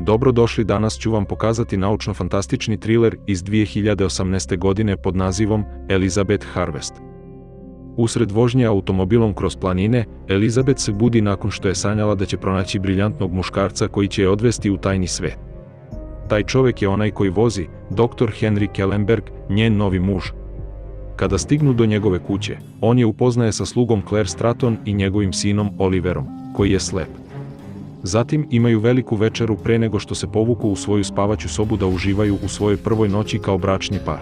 Dobrodošli, danas ću vam pokazati naučno-fantastični triler iz 2018. godine pod nazivom Elizabeth Harvest. Usred vožnje automobilom kroz planine, Elizabeth se budi nakon što je sanjala da će pronaći briljantnog muškarca koji će je odvesti u tajni svet. Taj čovjek je onaj koji vozi, dr. Henry Kellenberg, njen novi muž. Kada stignu do njegove kuće, on je upoznaje sa slugom Claire Stratton i njegovim sinom Oliverom, koji je slep. Zatim imaju veliku večeru pre nego što se povuku u svoju spavaću sobu da uživaju u svojoj prvoj noći kao bračni par.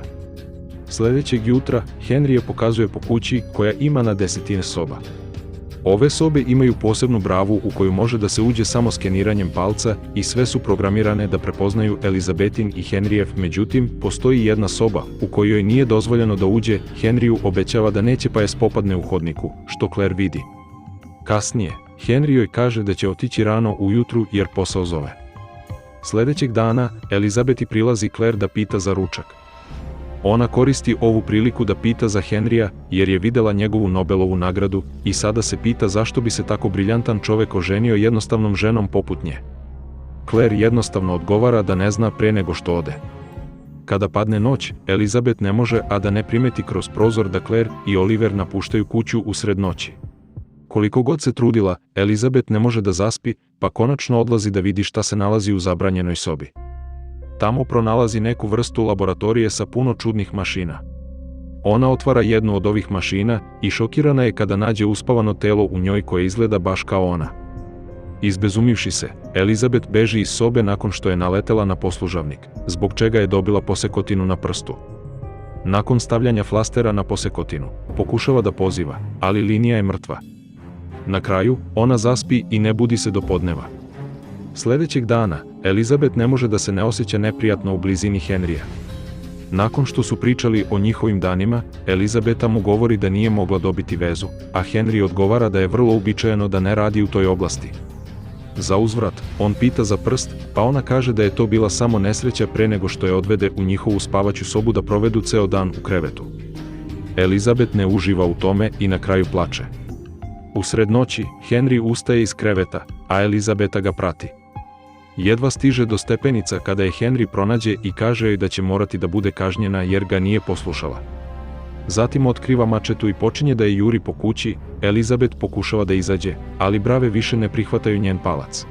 Sljedećeg jutra, Henry je pokazuje po kući koja ima na desetine soba. Ove sobe imaju posebnu bravu u koju može da se uđe samo skeniranjem palca i sve su programirane da prepoznaju Elizabethin i Henryjev, međutim, postoji jedna soba u kojoj nije dozvoljeno da uđe. Henryu obećava da neće pa je spopadne u hodniku, što Claire vidi. Kasnije, Henry joj kaže da će otići rano ujutru jer posao zove. Sljedećeg dana, Elizabeth prilazi Claire da pita za ručak. Ona koristi ovu priliku da pita za Henrya jer je videla njegovu Nobelovu nagradu i sada se pita zašto bi se tako briljantan čovjek oženio jednostavnom ženom poput nje. Claire jednostavno odgovara da ne zna pre nego što ode. Kada padne noć, Elizabeth ne može a da ne primeti kroz prozor da Claire i Oliver napuštaju kuću usred noći. Koliko god se trudila, Elizabeth ne može da zaspi, pa konačno odlazi da vidi šta se nalazi u zabranjenoj sobi. Tamo pronalazi neku vrstu laboratorije sa puno čudnih mašina. Ona otvara jednu od ovih mašina i šokirana je kada nađe uspavano telo u njoj koje izgleda baš kao ona. Izbezumivši se, Elizabeth beži iz sobe nakon što je naletela na poslužavnik, zbog čega je dobila posekotinu na prstu. Nakon stavljanja flastera na posekotinu, pokušava da poziva, ali linija je mrtva. Na kraju, ona zaspi i ne budi se do podneva. Sljedećeg dana, Elizabeth ne može da se ne osjeća neprijatno u blizini Henrya. Nakon što su pričali o njihovim danima, Elizabeta mu govori da nije mogla dobiti vezu, a Henry odgovara da je vrlo uobičajeno da ne radi u toj oblasti. Za uzvrat, on pita za prst, pa ona kaže da je to bila samo nesreća pre nego što je odvede u njihovu spavaću sobu da provedu ceo dan u krevetu. Elizabeth ne uživa u tome i na kraju plače. Usred noći, Henry ustaje iz kreveta, a Elizabeta ga prati. Jedva stiže do stepenica kada je Henry pronađe i kaže joj da će morati da bude kažnjena jer ga nije poslušala. Zatim otkriva mačetu i počinje da je juri po kući. Elizabeth pokušava da izađe, ali brave više ne prihvataju njen palac.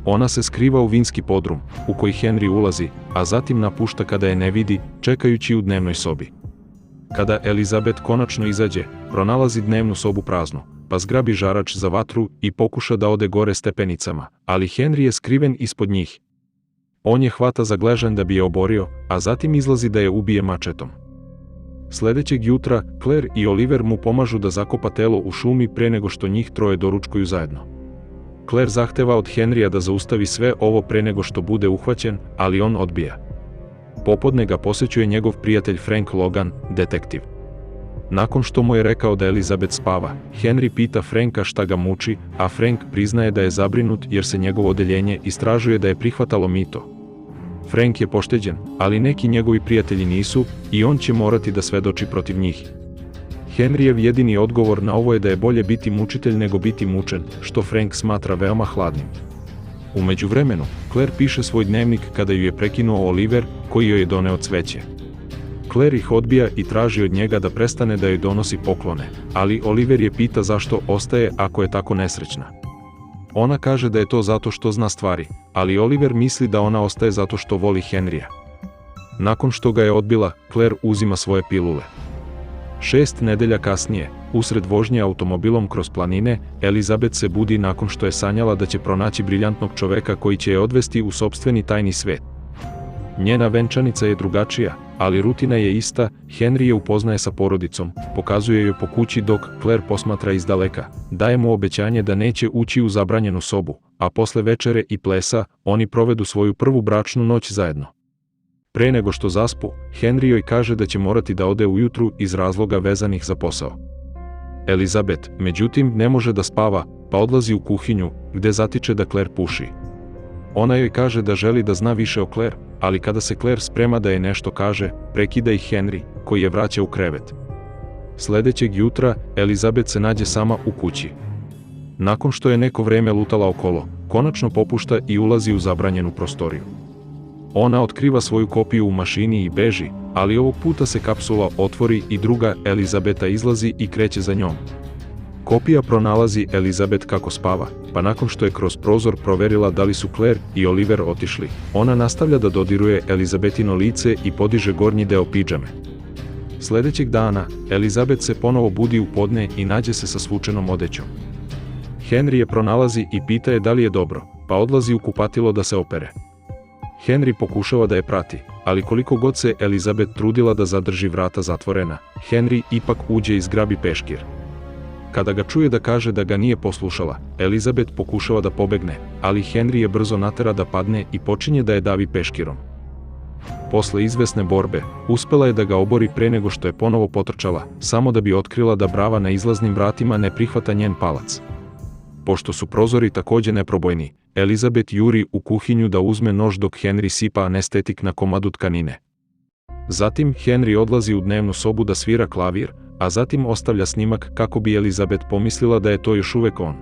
Ona se skriva u vinski podrum, u koji Henry ulazi, a zatim napušta kada je ne vidi, čekajući u dnevnoj sobi. Kada Elizabeth konačno izađe, pronalazi dnevnu sobu praznu, pa zgrabi žarač za vatru i pokuša da ode gore stepenicama, ali Henry je skriven ispod njih. On je hvata za gležanj da bi je oborio, a zatim izlazi da je ubije mačetom. Sljedećeg jutra, Claire i Oliver mu pomažu da zakopa telo u šumi pre nego što njih troje doručkuju zajedno. Claire zahteva od Henrya da zaustavi sve ovo pre nego što bude uhvaćen, ali on odbija. Popodne ga posećuje njegov prijatelj Frank Logan, detektiv. Nakon što mu je rekao da Elizabeth spava, Henry pita Franka šta ga muči, a Frank priznaje da je zabrinut jer se njegovo odeljenje istražuje da je prihvatalo mito. Frank je pošteđen, ali neki njegovi prijatelji nisu i on će morati da svedoči protiv njih. Henryjev jedini odgovor na ovo je da je bolje biti mučitelj nego biti mučen, što Frank smatra veoma hladnim. U međuvremenu, Claire piše svoj dnevnik kada ju je prekinuo Oliver, koji joj je doneo cveće. Claire ih odbija i traži od njega da prestane da joj donosi poklone, ali Oliver je pita zašto ostaje ako je tako nesrećna. Ona kaže da je to zato što zna stvari, ali Oliver misli da ona ostaje zato što voli Henrya. Nakon što ga je odbila, Claire uzima svoje pilule. 6 nedelja kasnije, usred vožnje automobilom kroz planine, Elizabeth se budi nakon što je sanjala da će pronaći briljantnog čoveka koji će je odvesti u sopstveni tajni svet. Njena venčanica je drugačija, ali rutina je ista. Henry je upoznaje sa porodicom, pokazuje joj po kući dok Claire posmatra izdaleka, daje mu obećanje da neće ući u zabranjenu sobu, a posle večere i plesa, oni provedu svoju prvu bračnu noć zajedno. Pre nego što zaspu, Henry joj kaže da će morati da ode ujutru iz razloga vezanih za posao. Elizabeth, međutim, ne može da spava, pa odlazi u kuhinju, gde zatiče da Claire puši. Ona joj kaže da želi da zna više o Claire, ali kada se Claire sprema da je nešto kaže, prekida ih Henry, koji je vraća u krevet. Sljedećeg jutra, Elizabeth se nađe sama u kući. Nakon što je neko vreme lutala okolo, konačno popušta i ulazi u zabranjenu prostoriju. Ona otkriva svoju kopiju u mašini i beži, ali ovog puta se kapsula otvori i druga Elizabeta izlazi i kreće za njom. Kopija pronalazi Elizabeth kako spava, pa nakon što je kroz prozor proverila da li su Claire i Oliver otišli, ona nastavlja da dodiruje Elizabetino lice i podiže gornji deo pidžame. Sledećeg dana, Elizabeth se ponovo budi u podne i nađe se sa svučenom odećom. Henry je pronalazi i pita je da li je dobro, pa odlazi u kupatilo da se opere. Henry pokušava da je prati, ali koliko god se Elizabeth trudila da zadrži vrata zatvorena, Henry ipak uđe i zgrabi peškir. Kada ga čuje da kaže da ga nije poslušala, Elizabeth pokušava da pobegne, ali Henry je brzo natera da padne i počinje da je davi peškirom. Posle izvesne borbe, uspela je da ga obori pre nego što je ponovo potrčala, samo da bi otkrila da brava na izlaznim vratima ne prihvata njen palac. Pošto su prozori takođe neprobojni, Elizabeth juri u kuhinju da uzme nož dok Henry sipa anestetik na komadu tkanine. Zatim Henry odlazi u dnevnu sobu da svira klavir, a zatim ostavlja snimak kako bi Elizabeth pomislila da je to još uvek on.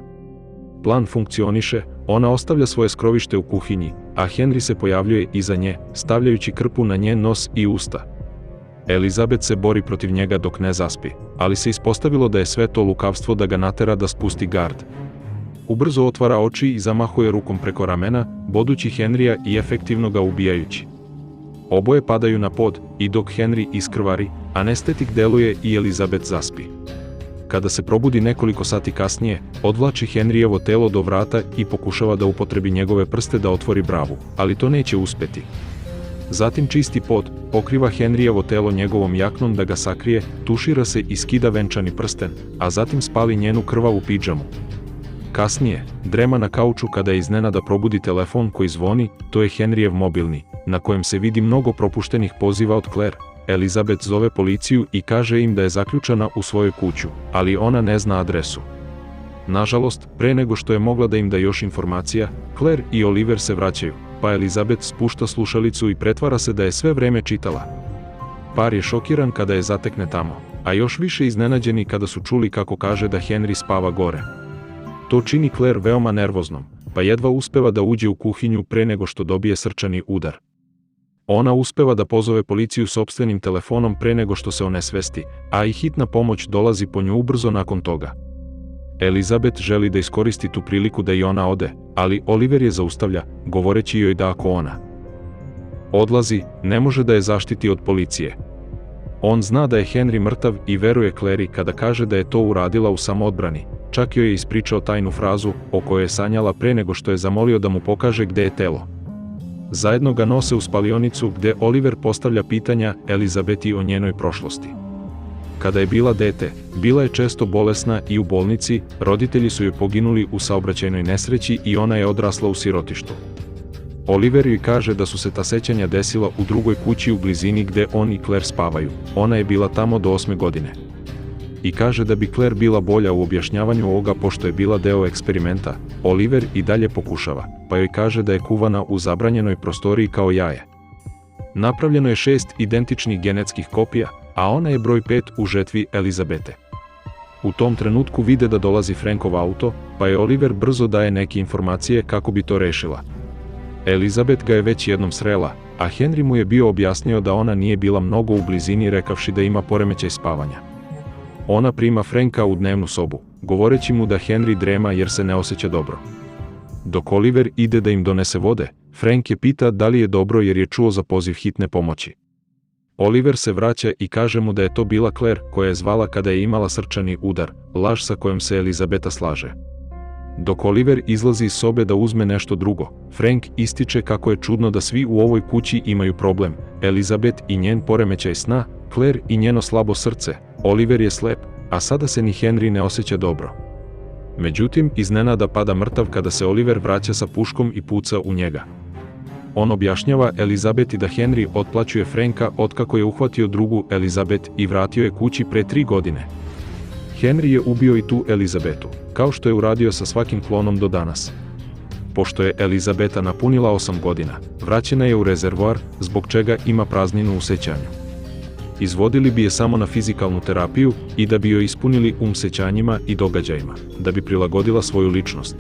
Plan funkcioniše, ona ostavlja svoje skrovište u kuhinji, a Henry se pojavljuje iza nje, stavljajući krpu na njen nos i usta. Elizabeth se bori protiv njega dok ne zaspi, ali se ispostavilo da je sve to lukavstvo da ga natera da spusti gard. Ubrzo otvara oči i zamahuje rukom preko ramena, bodući Henrya i efektivno ga ubijajući. Oboje padaju na pod i dok Henry iskrvari, anestetik deluje i Elizabeth zaspi. Kada se probudi nekoliko sati kasnije, odvlači Henryevo telo do vrata i pokušava da upotrebi njegove prste da otvori bravu, ali to neće uspeti. Zatim čisti pod, pokriva Henryevo telo njegovom jaknom da ga sakrije, tušira se i skida venčani prsten, a zatim spali njenu krvavu pidžamu. Kasnije, drema na kauču kada je iznenada probudi telefon koji zvoni, to je Henryev mobilni, na kojem se vidi mnogo propuštenih poziva od Claire. Elizabeth zove policiju i kaže im da je zaključana u svojoj kuću, ali ona ne zna adresu. Nažalost, pre nego što je mogla da im da još informacija, Claire i Oliver se vraćaju, pa Elizabeth spušta slušalicu i pretvara se da je sve vreme čitala. Par je šokiran kada je zatekne tamo, a još više iznenađeni kada su čuli kako kaže da Henry spava gore. To čini Claire veoma nervoznom, pa jedva uspeva da uđe u kuhinju pre nego što dobije srčani udar. Ona uspeva da pozove policiju sopstvenim telefonom pre nego što se onesvesti, a i hitna pomoć dolazi po nju ubrzo nakon toga. Elizabeth želi da iskoristi tu priliku da i ona ode, ali Oliver je zaustavlja, govoreći joj da ako ona odlazi, ne može da je zaštiti od policije. On zna da je Henry mrtav i veruje Claire kada kaže da je to uradila u samoodbrani, čak joj je ispričao tajnu frazu o kojoj je sanjala pre nego što je zamolio da mu pokaže gde je telo. Zajedno ga nose u spalionicu gde Oliver postavlja pitanja Elizabeti o njenoj prošlosti. Kada je bila dete, bila je često bolesna i u bolnici, roditelji su joj poginuli u saobraćajnoj nesreći i ona je odrasla u sirotištu. Oliver joj kaže da su se ta sećanja desila u drugoj kući u blizini gde on i Claire spavaju, ona je bila tamo do 8. godine. I kaže da bi Claire bila bolja u objašnjavanju ovoga pošto je bila deo eksperimenta. Oliver i dalje pokušava, pa joj kaže da je kuvana u zabranjenoj prostoriji kao jaje. Napravljeno je 6 identičnih genetskih kopija, a ona je broj 5 u žetvi Elizabete. U tom trenutku vide da dolazi Frankov auto, pa je Oliver brzo daje neke informacije kako bi to rešila. Elizabeth ga je već jednom srela, a Henry mu je bio objasnio da ona nije bila mnogo u blizini rekavši da ima poremećaj spavanja. Ona prima Franka u dnevnu sobu, govoreći mu da Henry drema jer se ne osjeća dobro. Dok Oliver ide da im donese vode, Frank je pita da li je dobro jer je čuo za poziv hitne pomoći. Oliver se vraća i kaže mu da je to bila Claire koja je zvala kada je imala srčani udar, laž sa kojom se Elizabeta slaže. Dok Oliver izlazi iz sobe da uzme nešto drugo, Frank ističe kako je čudno da svi u ovoj kući imaju problem, Elizabeth i njen poremećaj sna, Claire i njeno slabo srce, Oliver je slep, a sada se ni Henry ne osjeća dobro. Međutim, iznenada pada mrtav kada se Oliver vraća sa puškom i puca u njega. On objašnjava Elizabeti da Henry otplaćuje Franka otkako je uhvatio drugu Elizabeth i vratio je kući pre 3 godine. Henry je ubio i tu Elizabetu, kao što je uradio sa svakim klonom do danas. Pošto je Elizabeta napunila 8 godina, vraćena je u rezervoar, zbog čega ima prazninu u sećanju. Izvodili bi je samo na fizikalnu terapiju i da bi joj ispunili sećanjima i događajima, da bi prilagodila svoju ličnost.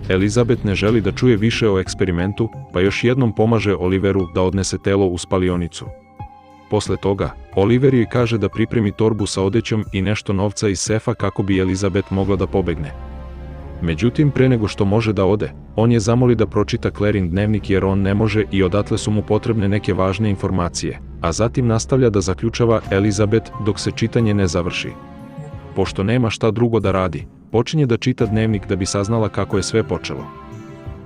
Elizabeth ne želi da čuje više o eksperimentu, pa još jednom pomaže Oliveru da odnese telo u spalionicu. Posle toga, Oliver joj kaže da pripremi torbu sa odećom i nešto novca iz sefa kako bi Elizabeth mogla da pobegne. Međutim, pre nego što može da ode, on je zamoli da pročita Clarin dnevnik jer on ne može i odatle su mu potrebne neke važne informacije, a zatim nastavlja da zaključava Elizabeth dok se čitanje ne završi. Pošto nema šta drugo da radi, počinje da čita dnevnik da bi saznala kako je sve počelo.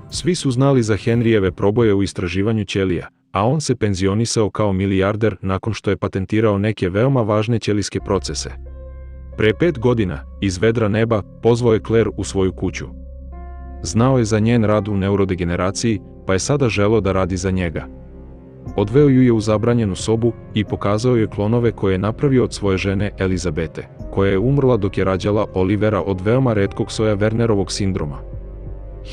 Svi su znali za Henryjeve proboje u istraživanju ćelija, a on se penzionisao kao milijarder nakon što je patentirao neke veoma važne ćelijske procese. Pre 5 godina, iz vedra neba, pozvao je Claire u svoju kuću. Znao je za njen rad u neurodegeneraciji, pa je sada želeo da radi za njega. Odveo ju je u zabranjenu sobu i pokazao joj klonove koje je napravio od svoje žene Elizabete, koja je umrla dok je rađala Olivera od veoma retkog soja Wernerovog sindroma.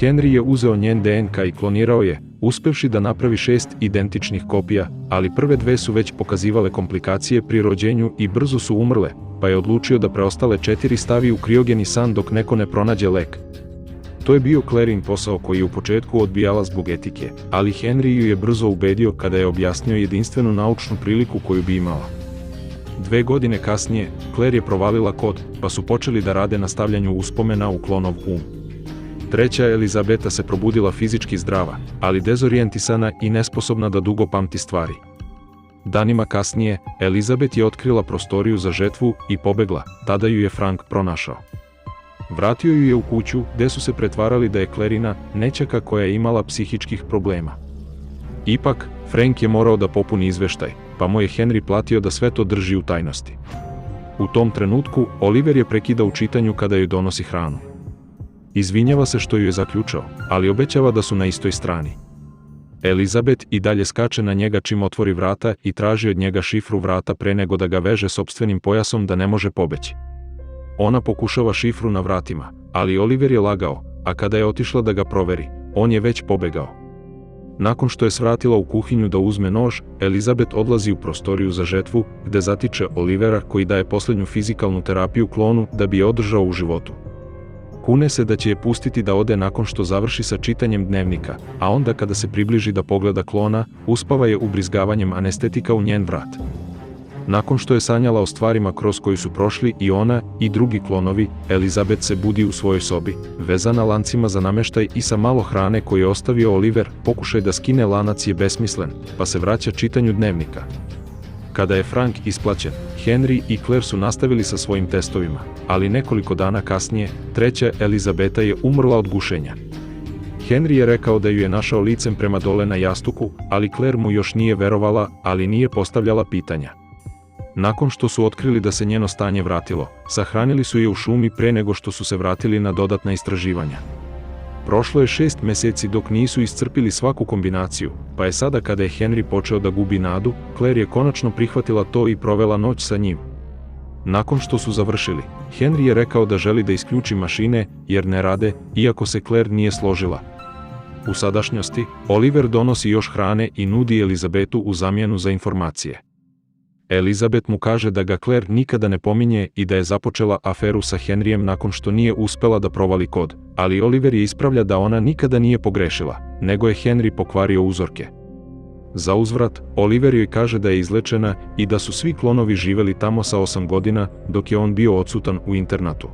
Henry je uzeo njen DNK i klonirao je, uspevši da napravi 6 identičnih kopija, ali prve 2 su već pokazivale komplikacije pri rođenju i brzo su umrle, pa je odlučio da preostale 4 stavi u kriogeni san dok neko ne pronađe lek. To je bio Clarin posao koji je u početku odbijala zbog etike, ali Henry ju je brzo ubedio kada je objasnio jedinstvenu naučnu priliku koju bi imala. 2 godine kasnije, Claire je provalila kod, pa su počeli da rade na stavljanju uspomena u klonov um. Treća Elizabeta se probudila fizički zdrava, ali dezorijentisana i nesposobna da dugo pamti stvari. Danima kasnije, Elizabeth je otkrila prostoriju za žetvu i pobegla, tada ju je Frank pronašao. Vratio ju je u kuću, gde su se pretvarali da je Clarina, nećaka koja je imala psihičkih problema. Ipak, Frank je morao da popuni izveštaj, pa mu je Henry platio da sve to drži u tajnosti. U tom trenutku, Oliver je prekida u čitanju kada joj donosi hranu. Izvinjava se što ju je zaključao, ali obećava da su na istoj strani. Elizabeth i dalje skače na njega čim otvori vrata i traži od njega šifru vrata pre nego da ga veže sopstvenim pojasom da ne može pobeći. Ona pokušava šifru na vratima, ali Oliver je lagao, a kada je otišla da ga proveri, on je već pobegao. Nakon što je svratila u kuhinju da uzme nož, Elizabeth odlazi u prostoriju za žetvu, gde zatiče Olivera koji daje poslednju fizikalnu terapiju klonu da bi je održao u životu. Kune se da će je pustiti da ode nakon što završi sa čitanjem dnevnika, a onda kada se približi da pogleda klona, uspava je ubrizgavanjem anestetika u njen vrat. Nakon što je sanjala o stvarima kroz koju su prošli i ona i drugi klonovi, Elizabeth se budi u svojoj sobi, vezana lancima za nameštaj i sa malo hrane koju je ostavio Oliver. Pokušaj da skine lanac je besmislen, pa se vraća čitanju dnevnika. Kada je Frank isplaćen, Henry i Claire su nastavili sa svojim testovima, ali nekoliko dana kasnije, treća Elizabeta je umrla od gušenja. Henry je rekao da ju je našao licem prema dole na jastuku, ali Claire mu još nije verovala, ali nije postavljala pitanja. Nakon što su otkrili da se njeno stanje vratilo, sahranili su je u šumi pre nego što su se vratili na dodatna istraživanja. Prošlo je 6 meseci dok nisu iscrpili svaku kombinaciju, pa je sada kada je Henry počeo da gubi nadu, Claire je konačno prihvatila to i provela noć sa njim. Nakon što su završili, Henry je rekao da želi da isključi mašine jer ne rade, iako se Claire nije složila. U sadašnjosti, Oliver donosi još hrane i nudi Elizabetu u zamjenu za informacije. Elizabeth mu kaže da ga Claire nikada ne pominje i da je započela aferu sa Henryjem nakon što nije uspela da provali kod, ali Oliver je ispravlja da ona nikada nije pogrešila, nego je Henry pokvario uzorke. Za uzvrat, Oliver joj kaže da je izlečena i da su svi klonovi živeli tamo sa 8 godina, dok je on bio odsutan u internatu.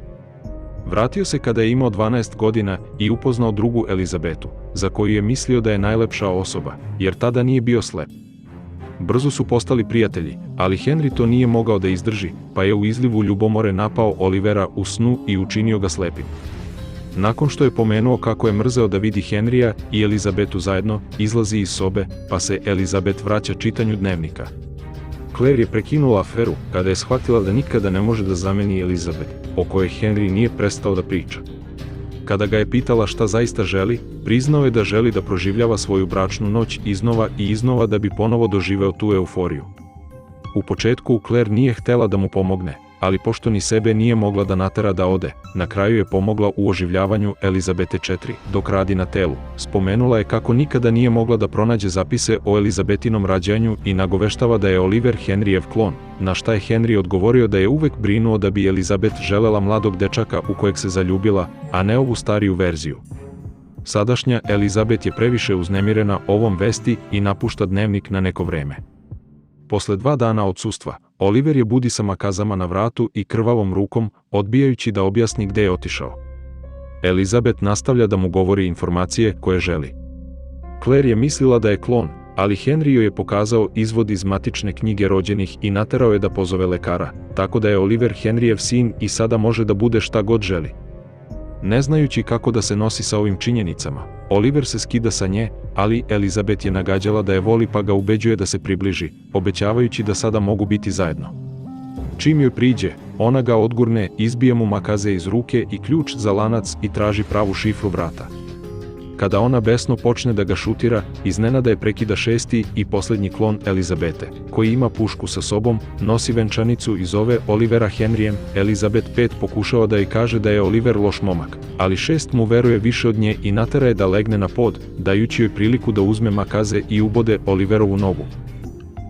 Vratio se kada je imao 12 godina i upoznao drugu Elizabetu, za koju je mislio da je najlepša osoba, jer tada nije bio slep. Brzo su postali prijatelji, ali Henry to nije mogao da izdrži, pa je u izlivu ljubomore napao Olivera u snu i učinio ga slepim. Nakon što je pomenuo kako je mrzeo da vidi Henryja i Elizabetu zajedno, izlazi iz sobe, pa se Elizabeth vraća čitanju dnevnika. Claire je prekinula aferu kada je shvatila da nikada ne može da zameni Elizabeth, o kojoj Henry nije prestao da priča. Kada ga je pitala šta zaista želi, priznao je da želi da proživljava svoju bračnu noć iznova i iznova da bi ponovo doživeo tu euforiju. U početku Claire nije htela da mu pomogne, ali pošto ni sebe nije mogla da natera da ode, na kraju je pomogla u oživljavanju Elizabete IV, dok radi na telu. Spomenula je kako nikada nije mogla da pronađe zapise o Elizabetinom rađanju i nagoveštava da je Oliver Henryjev klon, na šta je Henry odgovorio da je uvek brinuo da bi Elizabeth želela mladog dečaka u kojeg se zaljubila, a ne ovu stariju verziju. Sadašnja Elizabeth je previše uznemirena ovom vesti i napušta dnevnik na neko vreme. Posle 2 dana odsustva, Oliver je budi sa makazama na vratu i krvavom rukom, odbijajući da objasni gde je otišao. Elizabeth nastavlja da mu govori informacije koje želi. Claire je mislila da je klon, ali Henry joj je pokazao izvod iz matične knjige rođenih i naterao je da pozove lekara, tako da je Oliver Henryjev sin i sada može da bude šta god želi. Ne znajući kako da se nosi sa ovim činjenicama, Oliver se skida sa nje, ali Elizabeth je nagađala da je voli pa ga ubeđuje da se približi, obećavajući da sada mogu biti zajedno. Čim joj priđe, ona ga odgurne, izbije mu makaze iz ruke i ključ za lanac i traži pravu šifru vrata. Kada ona besno počne da ga šutira, iznenada je prekida 6. i poslednji klon Elizabete, koji ima pušku sa sobom, nosi venčanicu i zove Olivera Henryjem. Elizabeth 5 pokušava da joj kaže da je Oliver loš momak, ali 6 mu veruje više od nje i natera je da legne na pod, dajući joj priliku da uzme makaze i ubode Oliverovu nogu.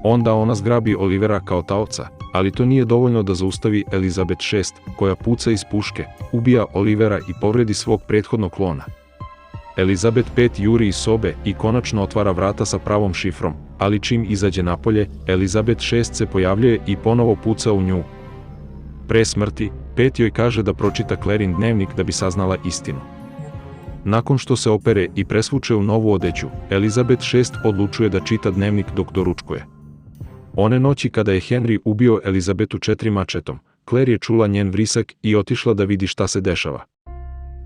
Onda ona zgrabi Olivera kao taoca, ali to nije dovoljno da zaustavi Elizabeth 6, koja puca iz puške, ubija Olivera i povredi svog prethodnog klona. Elizabeth 5 juri iz sobe i konačno otvara vrata sa pravom šifrom, ali čim izađe napolje, Elizabeth 6 se pojavljuje i ponovo puca u nju. Pre smrti, 5 joj kaže da pročita Clairin dnevnik da bi saznala istinu. Nakon što se opere i presvuče u novu odeću, Elizabeth 6 odlučuje da čita dnevnik dok doručkuje. One noći kada je Henry ubio Elizabetu 4 mačetom, Claire je čula njen vrisak i otišla da vidi šta se dešava.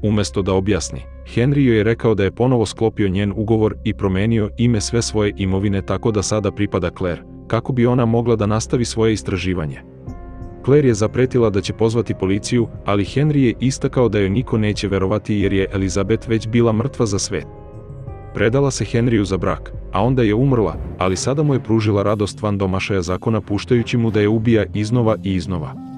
Umesto da objasni, Henry joj je rekao da je ponovo sklopio njen ugovor i promenio ime sve svoje imovine tako da sada pripada Claire, kako bi ona mogla da nastavi svoje istraživanje. Claire je zapretila da će pozvati policiju, ali Henry je istakao da joj niko neće verovati jer je Elizabeth već bila mrtva za sve. Predala se Henryu za brak, a onda je umrla, ali sada mu je pružila radost van domašaja zakona puštajući mu da je ubija iznova i iznova.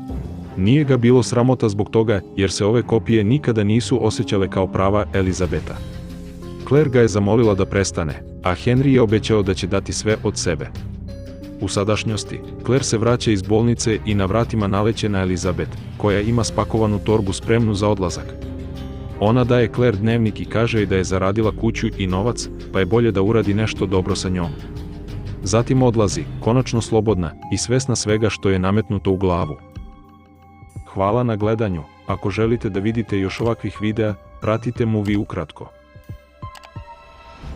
Nije ga bilo sramota zbog toga, jer se ove kopije nikada nisu osjećale kao prava Elizabeta. Claire ga je zamolila da prestane, a Henry je obećao da će dati sve od sebe. U sadašnjosti, Claire se vraća iz bolnice i na vratima naleće na Elizabeth, koja ima spakovanu torbu spremnu za odlazak. Ona daje Claire dnevnik i kaže joj da je zaradila kuću i novac, pa je bolje da uradi nešto dobro sa njom. Zatim odlazi, konačno slobodna i svesna svega što je nametnuto u glavu. Hvala na gledanju. Ako želite da vidite još ovakvih videa, pratite Movie ukratko.